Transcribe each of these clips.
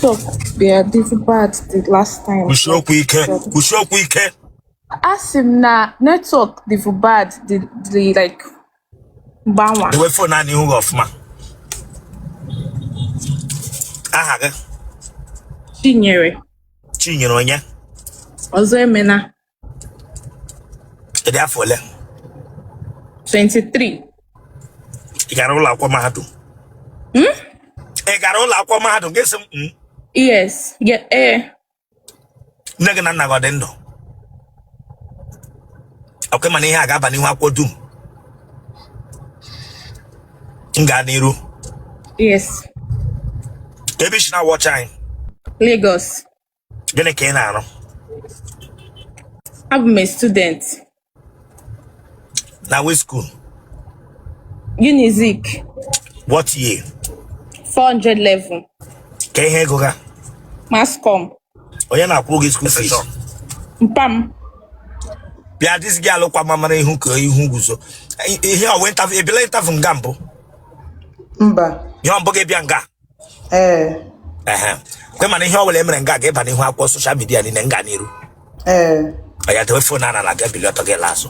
Talk, yeah, this bad the last time. We show quick. Ask him na network the bad the like bawa. The way for na new of ma. Aha. Chinyere. Onye. Ozo emena. E dey afọ le. 23. I gara ụlọ akwụkwọ mahadum. I gara ụlọ akwụkwọ mahadum gesi m. Yes, yeah, Nne gị na nna gị ọ dị ndụ. Okay, mana ihe a ga-aba n'ihu akwụkwọ dum. Nga n'iru. Yes. Ebe isi na watch anyị. Lagos. Gịnị ka ị na-arụ? I'm a student. Na which school? Unizik. What year? 400 level. Ka ihe ego ga? Mascom. Onye na-akwụ gị school fees? Mpam. Bịa dis gị alụkwa mamara ihu ka ihu guzo. Ihe ọwe interview, ebile interview nga mbụ? Mba. Ihe ọ mbụ gị bịa nga? Kwe mana ihe ọwele emere nga ga-eba n'ihu akwụkwọ social media niile nga n'iru. Oya tewe phone na na ga-ebili ọtọ gị laasụ.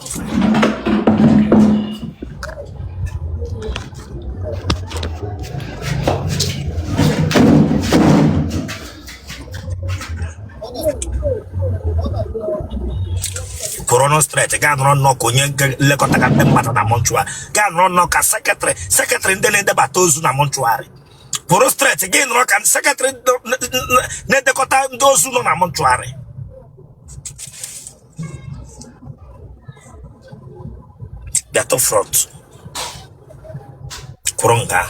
Corono straight ga nọrọ nnọọ ka onye nlekọta ka ndị mmadụ na mọnchụarị ga nọrọ nnọọ ka sekretrị ndị na-edebata ozu na mọnchụarị pụrụ straight ga nọrọ ka sekretrị na-edekọta ndị ozu nọ na mọnchụarị bịatụ front kwụrụ nga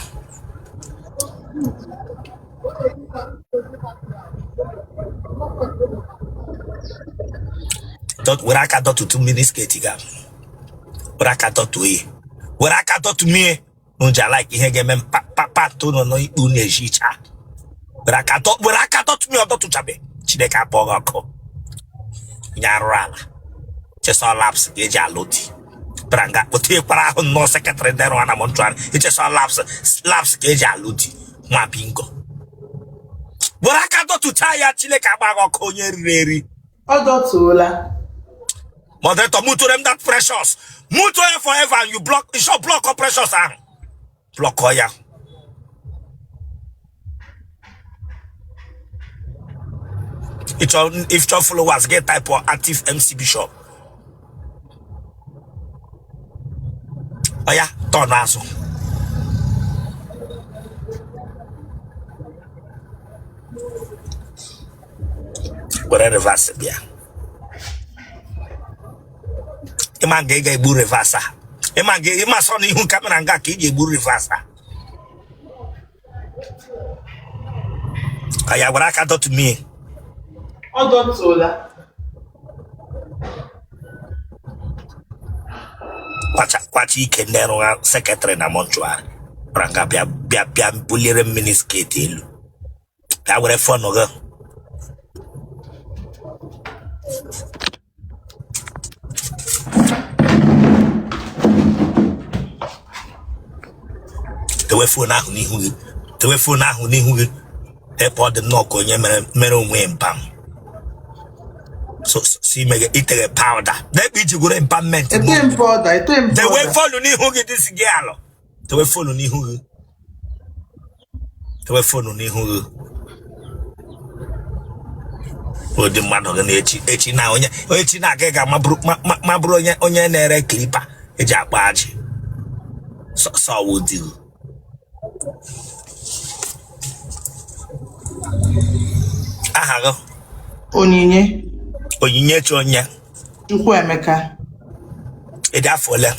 were aka dọtụtụ mmiri sketi ga were aka dọtụ oyi were aka dọtụ mmiri n'ụja like ihe ga-eme patụ nọ n'ikpu na-eji icha were aka dọtụ mmiri ọdọtụchabe Chineke akpọ gị ọkụ nye arụrụ ala chesa laps ga-eji alụ di bara nga kpọta ekwara ahụ nnọọ sekretrị ndị rụwa na mọntrarị ichesa laps ga-eji alụ di nwa bingo were aka dọtụcha ya Chineke agba gị ọkụ onye riri eri Ọ dọtụola. Moderator, move to them that precious. Move to her forever and you block, you should block her precious arm. Block her, yeah. If your followers get type of active MC Bishop. Oh yeah, turn also. Whatever reverse yeah. Ima ga egbu reverse. Ima so n'ihu kamera nga ka ị ga-egbu reverse. Aya gwara aka dọtụ me. Ọ dọtụola. Kwacha ike ndị rụwa sekretrị na mọnchụarị. Branga bịa buliere mmiri sketi elu. Bịa were fọnụ gị. Tewe phone ahụ n'ihu gị ebe ọ dị nnọọ ka onye mere onwe mpam so si mege itere powder na-ekpe iji gwere mpammenti tewe phone n'ihu gị dị si gị alụ tewe phone n'ihu gị odi mmadụ gị na-echi na onye chi na-aga ga mabụrụ onye na-ere klipa eji akpa ajị sọ wụdị aha gị Onyinye chi onye Chukwuemeka ị dị afọ ole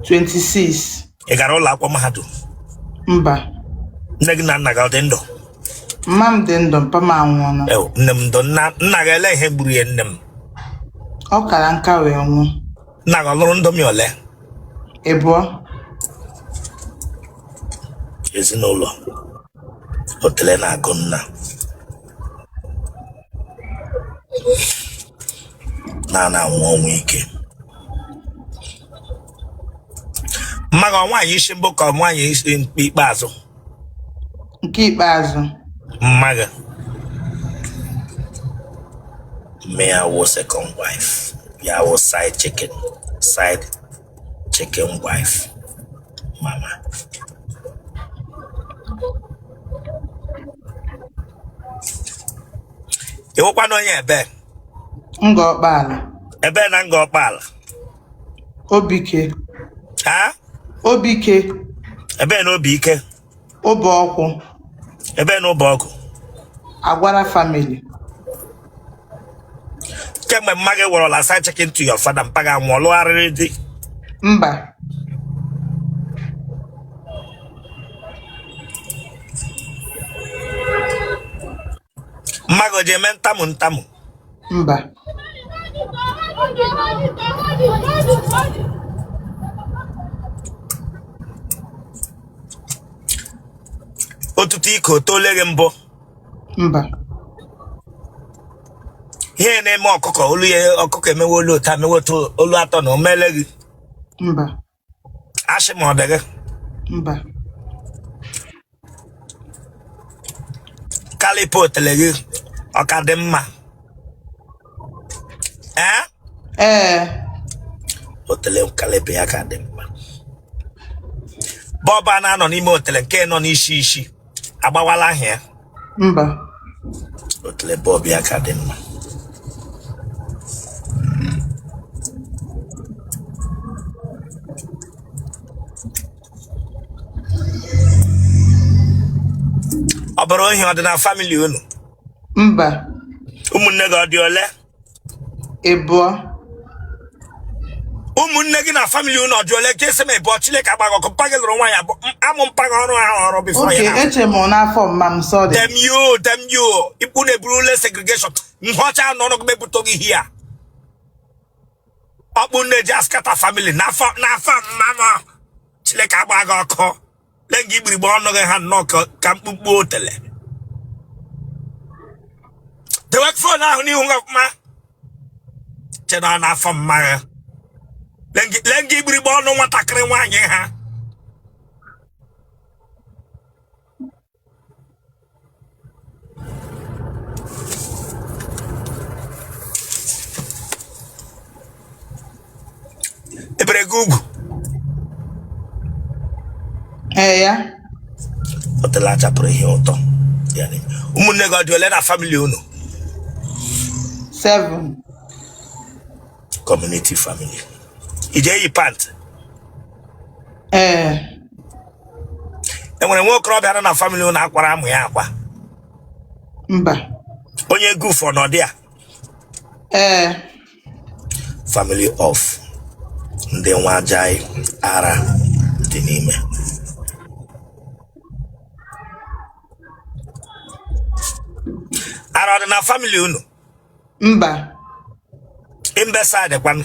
26 ị gara ụlọ akwụkwọ mahadum Mba nne gị na nna gị ọ dị ndụ mma m dị ndụ mpa m anwụọla nne m ndụ nna gị ele ihe gburu ya nne m ọ kara nka wee nwụ nna gị ọ lụrụ ndomi ole ịbụọ ezinụlọ hotele na-agụ nna na-anwụ ọnwụ ike mma gị nwaanyị isi mbụ ka nwaanyị isi ikpeazụ nke ikpeazụ mma gị Me, I was second wife. Yeah, I was side chicken wife. Mama. You want no yeah, be? Ngọkpala. Ebe na ngọkpala. Obike. Ha? Obike. Ebe na obike. Obeọkwụ. Ebe na ụbọgụ. Agwara family. Kemgbe mma gị wọrọla side chicken to your father mpaga nwụọ lụgharịrị di. Mba. Mma gị o ji eme ntamu. Mba. Otutu ike o tole gị mbụ. Mba. Ihe na-eme ọkụkọ olu ya ọkụkọ emewe olu otu amewe otu olu atọ na omele gị. Mba. Ashị ma ọ dị gị. Mba. Kalipo otele gị ọ ka dị mma. Otele kalipo ya ka dị mma. Bọọbụ a na-anọ n'ime otele nke nọ n'isi agbawala ahịa. Mba. Otele bọọbụ ya ka dị mma. Ọ bụrụ ihe ọ dị na family unu? Mba. Ụmụnne gị ọ dị ole? Ịbụọ. Ụmụnne gị na family unu ọ dị ole? Ka esi m ịbụọ Chineke agbaghị ọkụ mpa gị lụrụ nwaanyị abụọ amụ mpa gị ọrụ bifo ya. Oke, eche m n'afọ mma m sorry. Dem you. Ikpu na-eburu ule segregation. Nhọcha nọ gị mepụta gị hia. Ọkpụ nne ji askata family n'afọ mma Chineke agbaghị ọkụ. Lee gị igbirigbe ọnụ gị ha nnọọ ka mkpukpu otele. Dewek phone ahụ n'ihu gị ọfụma. Chena n'afọ mma ya. Lee gị igbirigbe ọnụ nwatakịrị nwaanyị ha. Ebere gị ugwu. Ya. Otele achapụrụ ihe ụtọ. Ụmụnne gị ọ dị ole na family unu? 7. Community family. Ije eyi pant. Enwere nwa okorobịa nọ na family unu akwara amụ ya akwa? Mba. Onye gufọ n'ọdị a? Family of ndị nwa ajaghị ara dị n'ime. Ara ọ dị na family unu? Mba. Imbesa dịkwanụ?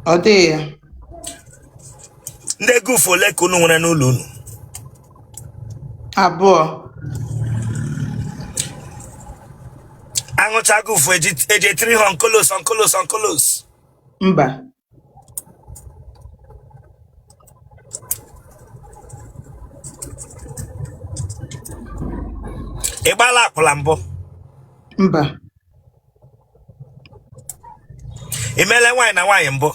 Ọ dị ya. Ndị gufọ ole ka unu nwere n'ụlọ unu? 2. Aṅụcha gufọ eji etiri ha onkolos. Mba. Ị gbala akwụla mbụ? Mba. Ị meela nwaanyị na nwaanyị mbụ?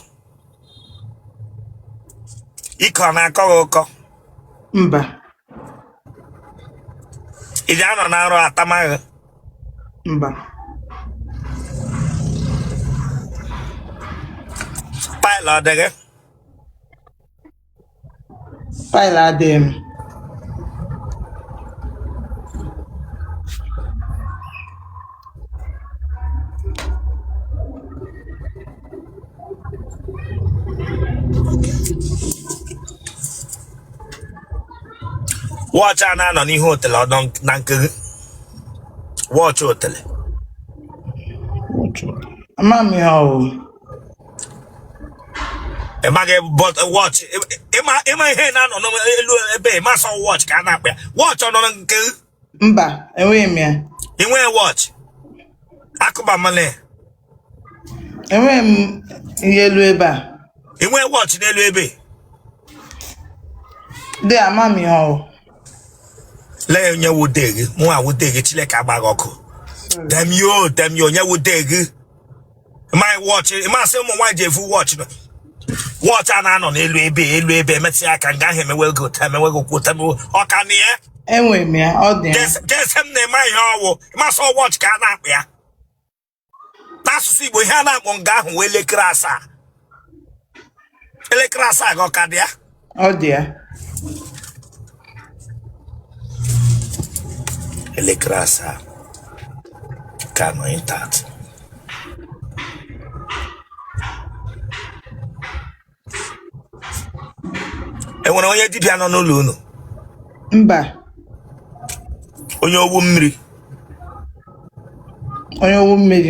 Ike ọ na-akọ gị ụkọ? Mba. Ị ji anọ na nrọ atamaghị? Mba. Paịlụ ọ dị gị? Paịlụ adịghị m. Wọchị a na-anọ n'ihu otele ọdọ na nke gị? Wọchị otele. Ama m ya o. Ị maghị wọchị ịma ihe na-anọ n'elu ebe ị masọ wọchị ka a na-akpa ya. Wọchị ọ nọ na nke gị? Mba, enweghị m ya. Ị nweghị wọchị? Akụba mmanụ ya. Enweghị m ihe elu ebe a. Ị nweghị wọchị n'elu ebe? Dị ama m ya o. Lee onye wude gị, mụ a wude gị Chineke agbaghị ọkụ. Dem yo onye wude gị My watch, my say my wife watch. Watch an on elu meti aka nga him well go time we go quote am o kan ye enwe me ọ dị guess him na my hawo ma so watch ka na akpa ya tasu igbo ihe na akpọ nga ahụ we elekere asa ga ka dia ọ dị ya elekere asa ka no intat enwere onye dibia nọ n'ụlọ unu mba onye owu mmiri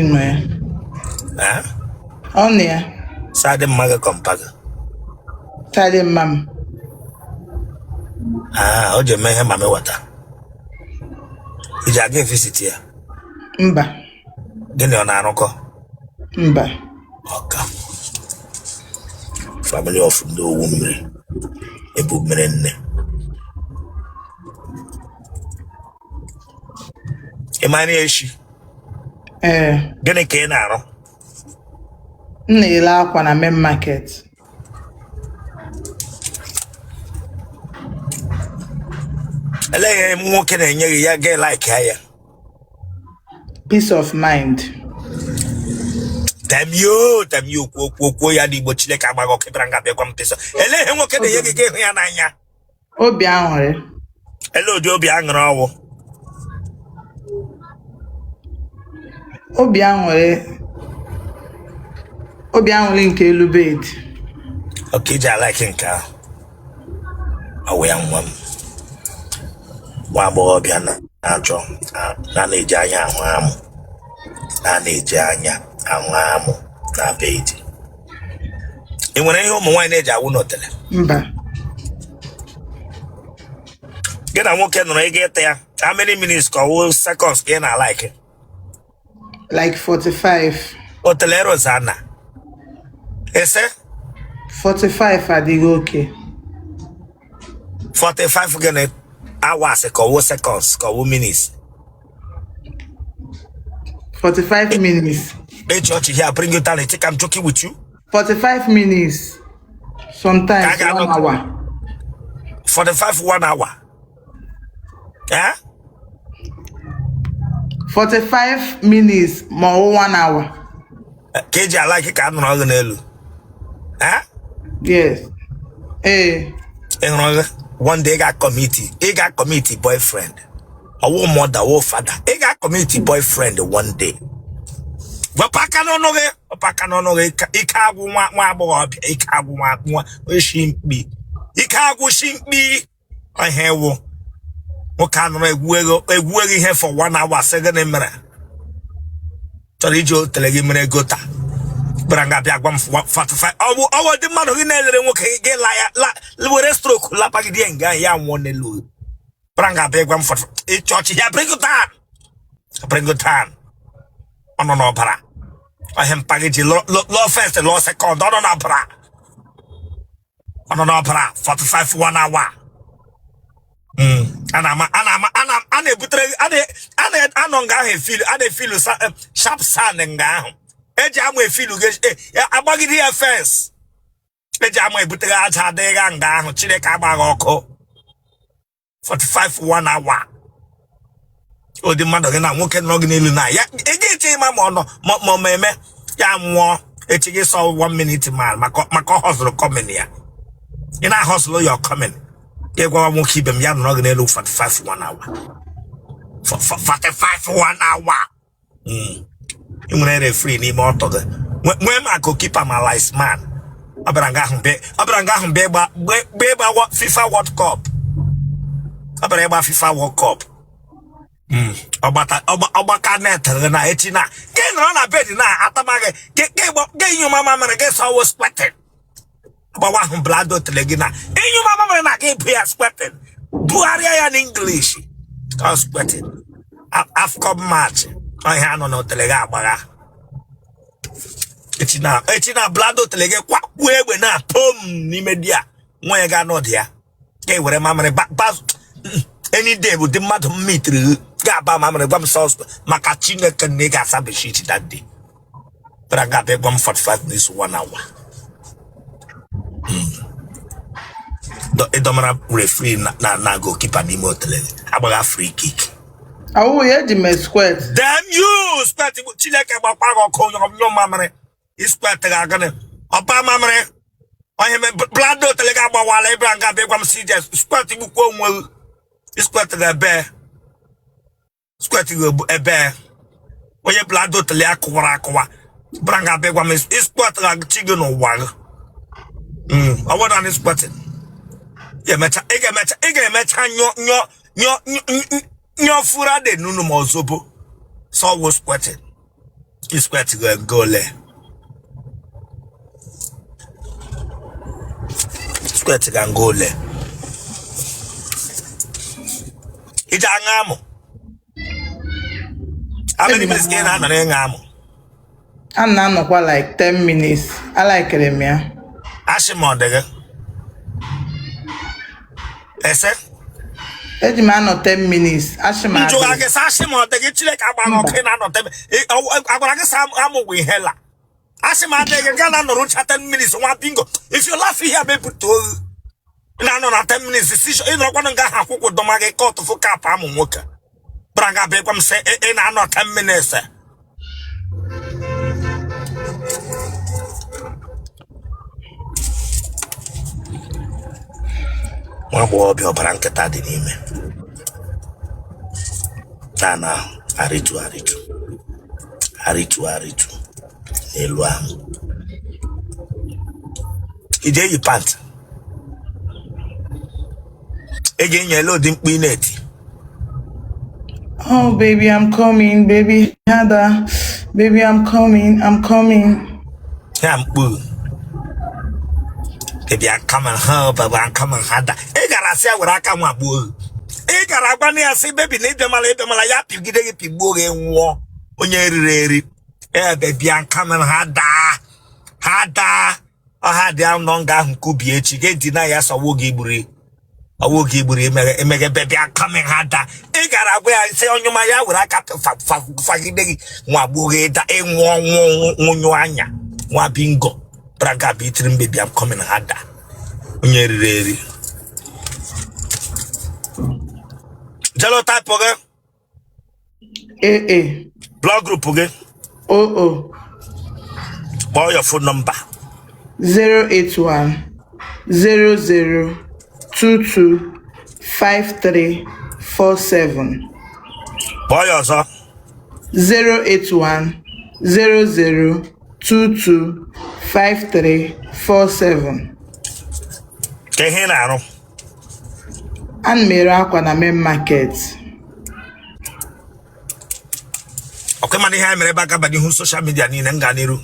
nọ ya ọ nọ ya sade mmaga kompaga tade mam o je mehe mame wata iji aga visit ya mba gịnị ọ na-arụkọ mba ọka family of ndị owu mmiri ebu mmiri nne ịmara echi gịnị ka ị na-arụ m na-ele akwa na main market eleghe nwoke na-enye gị ya ga like ya peace of mind tamyo kwuo ya n'Igbo Chineke agbaghị ọkụ bịara nga bịakwa mpesa eleghe nwoke na-enye gị ga-ịhụ ya n'anya obi aṅụrị ele ụdị obi aṅụrị ọwụ obi aṅụrị nke elu bed ọka iji alike nke ahụ ọwụ ya nwa m nwa agbọghọbịa na-achọ na-eji anya ahụ amụ na-eji anya ahụ amụ na bed ị nwere ihe ụmụ nwaanyị na-eji awụ n'otele mba gị na nwoke nọrọ ịga ịta ya how many minutes ka ọwụ seconds ka ị na-alike like 45 otele rozana ese 45 adịghị oke 45 gịnị hours ka ọwụ seconds ka ọwụ minutes 45 minutes hey church here bring you down I think I'm joking with you 45 minutes sometimes 1 hour 45 1 hour 45 minutes ma ọ 1 hour ka eji alike ka anụrụ ọgụ n'elu yes ịhụrụ one day ị ga committee boyfriend ọwụ mother ọwụ father ị ga committee boyfriend one day wepaka n'ọnụ gị ike agwụ nwa agbọghọbịa ike agwụ nwa oshi mkpi ike agwụ shi mkpi ọhịa ewu nwoke anụrụ egwu ego ihe for 1 hour sị gịnị mere chọrọ iji otele gị mere gota gbara nga bịa gwa m 45 ọwụ dị mmadụ gị na-elere nwoke gị were stroke lapagide nga ya nwụọ n'elu gbara nga bịa gwa m 45 ịchọọchị ya bring it down ọ nọ n'ọbara ọhịa mpaghịji lọ first lọ second ọ nọ n'ọbara 45 1 hour ana ebutere anọ nga ahụ efilu a na-efilu sharp sand nga ahụ eji amụ efilu agbagide ya fence eji amụ ebutere aja adịghị nga ahụ Chineke agbaghị ọkụ 45 1 hour ụdị mmadụ gị na nwoke nọ gị n'elu na ya ị ga-eche ịma ma ọ eme ya nwụọ echi gị sọ 1 minute man maka ọ họzụrụ kọmin ya ị na-ahọzụrụ ya kọmin ịgwawa nwoke ibe m ya nọrọ gị n'elu 45 1 hour 45 1 hour ị nwere refri n'ime ọtọ gị nwee maka okipa ma lice man ọ bịara nga ahụ mgbe ịgba FIFA World Cup ọ bịara ịgba FIFA World Cup ọgbaka net na echi na gị nọrọ na bed na atamaghị gị inyu mama mere gị sọwo sweating agbawa ahụ blado tele gị na inyu mama mere na gị bụ ya sweating bugharịa ya n'English ka sweating AFCON match ọhịa anọ na otele gị agbagha echi na blado tele gị kwakpuo egbe na pom n'ime di ya nwa ya ga anọdụ ya ka e were mamịrị any day bụ dị mmadụ mmitiri ga-aba mamịrị gwa m sọsọ maka Chineke na ị ga-asa beshit that day But I got back 145 minutes, 1 hour. The Domina referee na goalkeeper ni motel. About a free kick. Oh, yeah, the square. Damn you! Square Chileka Bapago Kong of no mamre. Is square Tagagan. Opa mamre. I am blood telegaba while Abraham got back 1 CJ. Square to go. Is square to the bear. Square to a bear. When you blood to Leakwa. Branga back 1 is square to like chicken or wag. I want on this button. Yeah, match, no fura de no more sopo. So was squatting. You squatting a goal. Squatting and goal. It's a ngamo. How many minutes can I ngamo? I'm not like 10 minutes. I like it, yeah. Ashimon, digger. Ese? Edi man no 10 minutes. Ashima. You are Ashimon, the get like about okay, not them. I guess I'm with hella. Ashima, they get on the road 10 minutes, one bingo. If you laugh here, maybe to no 10 minutes decision. You know, one guy who could domage caught for cap am worker. Branga Beckham say, I'm not 10 minutes. One boy be a blanket at the name. Nana, Aritu. Eluam. Ije you pant. Again, yellow didn't win it. Oh, baby, I'm coming. Baby, Hada. Baby, I'm coming. I'm good. Baby, I come and help, but I'm coming harder. I gotta say what I come up with. I gotta say, baby, need them a little yap, you get a people in war. When you're eh, baby, I'm coming harder. I had down long down could be a chicken deny us a woogie. A woogie, make a baby, I'm coming harder. I gotta wear, I say on your Maya, where I got to fucking day. One boogie, that ain't one bingo. Braga beating baby, I'm coming harder. Ready. Jello type again. Blog group again. Oh. Boy, your phone number 081 0022 5347. Boy, also 081 0022 5347. can hear now. And Miracle na main market. Okay, man, I am back up at the social media in Nganiru.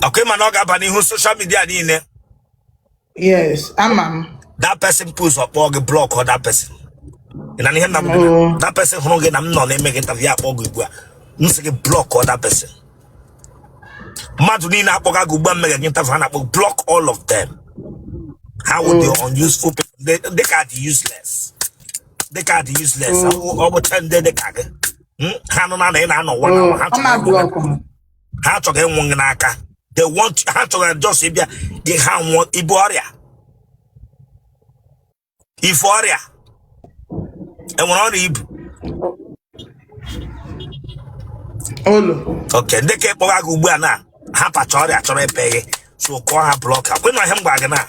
Okay, man, I got the social media in there. Yes, I'm. That person pulls up or block or that person. And I hear that person who get I'm not making the via or block or that person. Madunina Boga Guba block all of them. How would you unuseful people? They got useless. They got useless. Over 10 days they got Hanona, I know 1 hour. How to get one naka. They want how to just if they have one Iboria. Euphoria. And one okay, they keep Boga Guba now. Half a story pay. So call her blocker. When I am back now.